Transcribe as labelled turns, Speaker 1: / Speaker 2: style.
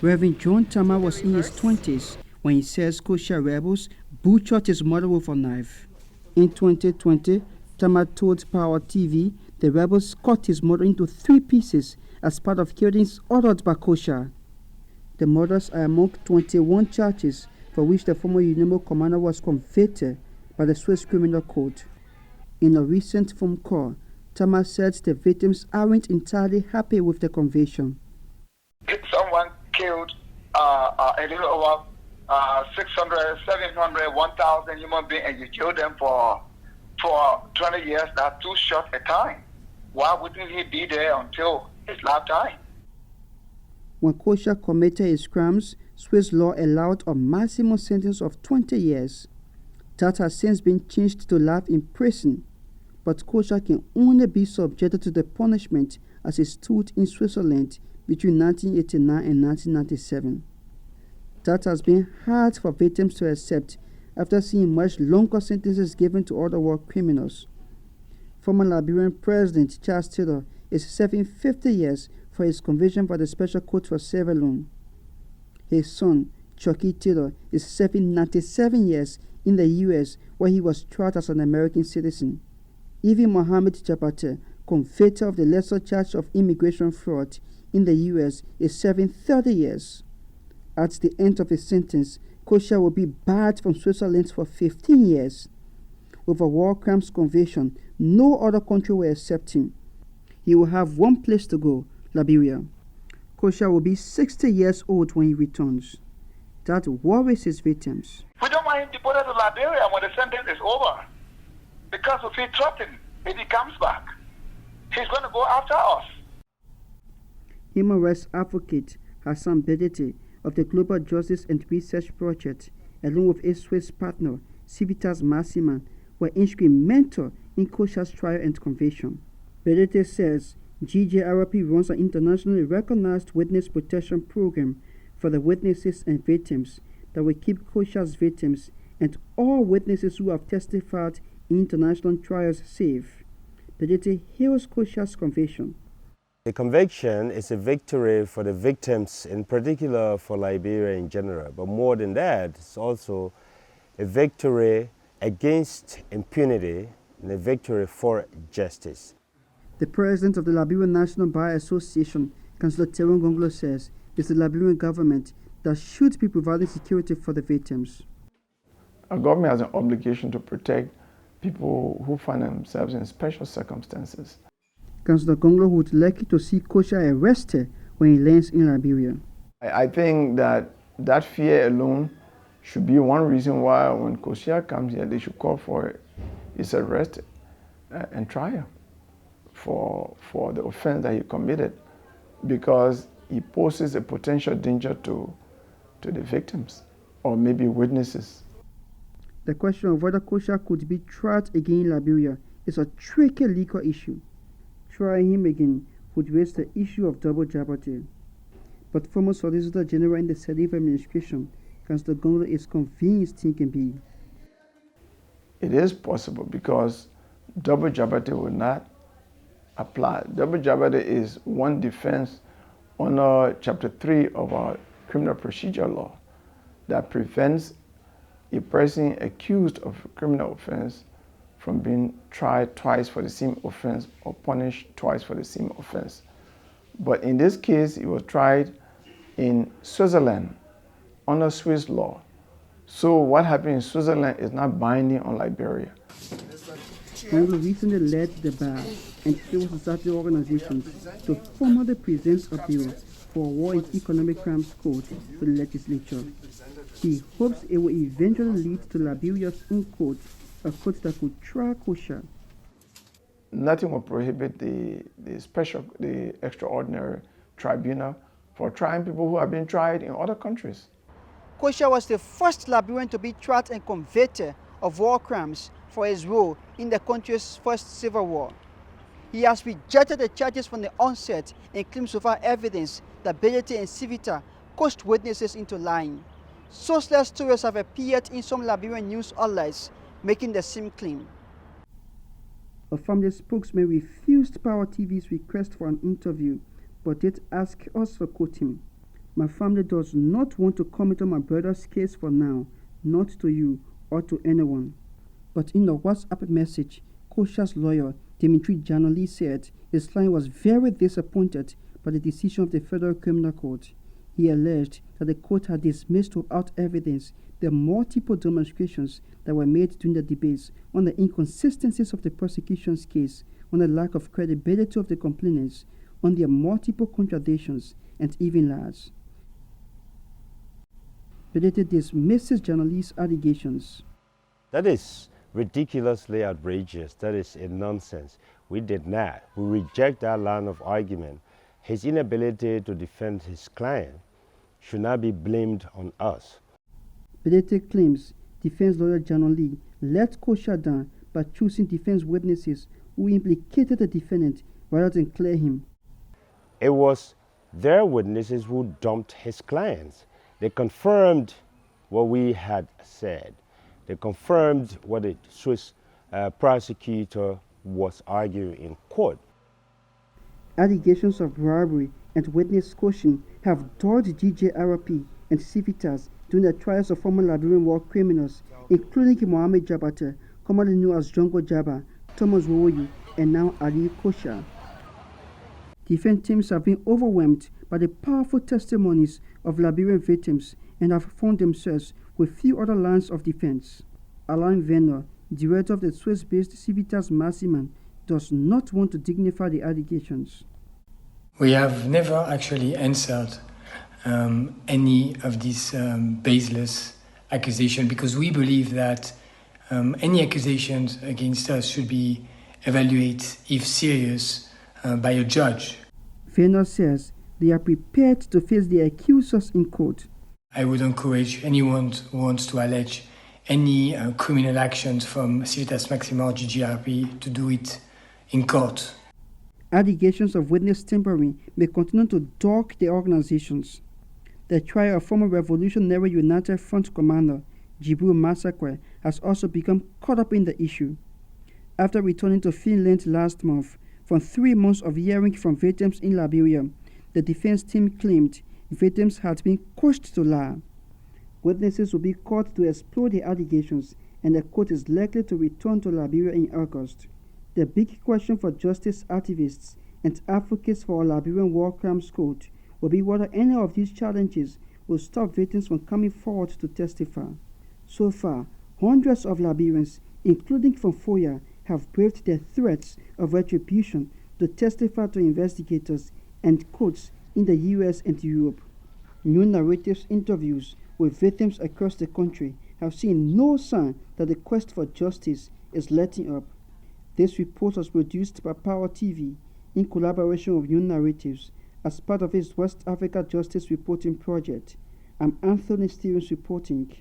Speaker 1: Reverend John Tama was in his 20s when he says Kosiah rebels butchered his mother with a knife. In 2020, Tama told Power TV the rebels cut his mother into 3 pieces as part of killings ordered by Kosiah. The murders are among 21 charges for which the former Ulimo commander was convicted by the Swiss Criminal Code. In a recent phone call, Tama said the victims aren't entirely happy with the conviction.
Speaker 2: If someone killed a little over 600, 700, 1,000 human beings and you kill them for 20 years, that's too short a time. Why wouldn't he be there until his lifetime?
Speaker 1: When Kosiah committed his crimes, Swiss law allowed a maximum sentence of 20 years. That has since been changed to life in prison, but Kosiah can only be subjected to the punishment as he stood in Switzerland between 1989 and 1997. That has been hard for victims to accept after seeing much longer sentences given to other war criminals. Former Liberian President Charles Taylor is serving 50 years for his conviction by the Special Court for Sierra Leone. His son, Chucky Taylor, is serving 97 years in the U.S. where he was tried as an American citizen. Even Mohammed Jabate, convicted of the lesser charge of immigration fraud in the U.S., is serving 30 years. At the end of his sentence, Kosiah will be barred from Switzerland for 15 years. With a war crimes conviction, no other country will accept him. He will have one place to go, Liberia. Kosiah will be 60 years old when he returns. That worries his victims.
Speaker 2: We don't want him deported to Liberia when the sentence is over. Because if he threatens, if he comes back, he's going to go after us.
Speaker 1: Human rights advocate Hassan Bedete of the Global Justice and Research Project, along with his Swiss partner, Civitas Massima, were instrumental in Kosiah's trial and conviction. Bedete says GJRP runs an internationally recognized witness protection program for the witnesses and victims that will keep Kosiah's victims and all witnesses who have testified in international trials safe. Bedete hails Kosiah's conviction.
Speaker 3: The conviction is a victory for the victims, in particular for Liberia in general. But more than that, it's also a victory against impunity and a victory for justice.
Speaker 1: The president of the Liberian National Bar Association, Councillor Teron Gonglo, says it's the Liberian government that should be providing security for the victims.
Speaker 4: A government has an obligation to protect people who find themselves in special circumstances.
Speaker 1: Councillor Gonglo would like to see Kosiah arrested when he lands in Liberia.
Speaker 4: I think that fear alone should be one reason why when Kosiah comes here, they should call for his arrest and trial for the offense that he committed, because he poses a potential danger to the victims or maybe witnesses.
Speaker 1: The question of whether Kosiah could be tried again in Liberia is a tricky legal issue. Trying him again would raise the issue of double jeopardy. But former Solicitor General in the Salif administration, Councillor Gonglo, is convinced he can be.
Speaker 4: It is possible because double jeopardy will not apply. Double jeopardy is one defense under Chapter 3 of our criminal procedure law that prevents a person accused of a criminal offense from being tried twice for the same offense or punished twice for the same offense. But in this case, he was tried in Switzerland under Swiss law. So what happened in Switzerland is not binding on Liberia.
Speaker 1: Gonglo recently led the bar and civil society organizations to formally present a bill for a war and economic crimes code to the legislature. He hopes it will eventually lead to Liberia's own code, a code that could try Kosiah.
Speaker 4: Nothing will prohibit the extraordinary tribunal for trying people who have been tried in other countries.
Speaker 1: Kosiah was the first Liberian to be tried and convicted of war crimes for his role in the country's first civil war. He has rejected the charges from the onset and claims so far evidence that Bedete and Civita coached witnesses into lying. Sourceless stories have appeared in some Liberian news outlets making the same claim. A family spokesman refused Power TV's request for an interview, but did ask us to quote him. My family does not want to comment on my brother's case for now, not to you or to anyone. But in a WhatsApp message, Kosiah's lawyer, Dimitri Janoli, said his client was very disappointed by the decision of the Federal Criminal Court. He alleged that the court had dismissed without evidence the multiple demonstrations that were made during the debates on the inconsistencies of the prosecution's case, on the lack of credibility of the complainants, on their multiple contradictions, and even lies. Predator dismisses Janoli's allegations.
Speaker 3: That is ridiculously outrageous. That is a nonsense. We did not. We reject that line of argument. His inability to defend his client should not be blamed on us.
Speaker 1: Predator claims defense lawyer Janoli let Kosiah down by choosing defense witnesses who implicated the defendant rather than clear him.
Speaker 3: It was their witnesses who dumped his clients. They confirmed what we had said. They confirmed what the Swiss prosecutor was arguing in court.
Speaker 1: Allegations of bribery and witness coercion have dogged GJRP and Civitas during the trials of former Liberian war criminals, including Mohamed Jabata, commonly known as Jongo Jaba, Thomas Wowoyu, and now Alieu Kosiah. Defense teams have been overwhelmed by the powerful testimonies of Liberian victims and have found themselves with few other lines of defense. Alain Venner, director of the Swiss-based Civitas Massiman, does not want to dignify the allegations.
Speaker 5: We have never actually answered any of these baseless accusations because we believe that any accusations against us should be evaluated, if serious, by a judge.
Speaker 1: Venner says they are prepared to face the accusers in court.
Speaker 5: I would encourage anyone who wants to allege any criminal actions from Civitas Maxima or GGRP to do it in court.
Speaker 1: Allegations of witness tampering may continue to dog the organizations. The trial of former Revolutionary United Front commander Jibril Massacre has also become caught up in the issue. After returning to Finland last month from 3 months of hearing from victims in Liberia, the defense team claimed victims had been coerced to lie. Witnesses will be called to explore the allegations, and the court is likely to return to Liberia in August. The big question for justice activists and advocates for a Liberian war crimes court will be whether any of these challenges will stop victims from coming forward to testify. So far, hundreds of Liberians, including from Foya, have braved the threats of retribution to testify to investigators and courts in the US and Europe. New narratives interviews with victims across the country have seen no sign that the quest for justice is letting up. This report was produced by Power TV in collaboration with New Narratives as part of its West Africa Justice Reporting Project. I'm Anthony Stevens reporting.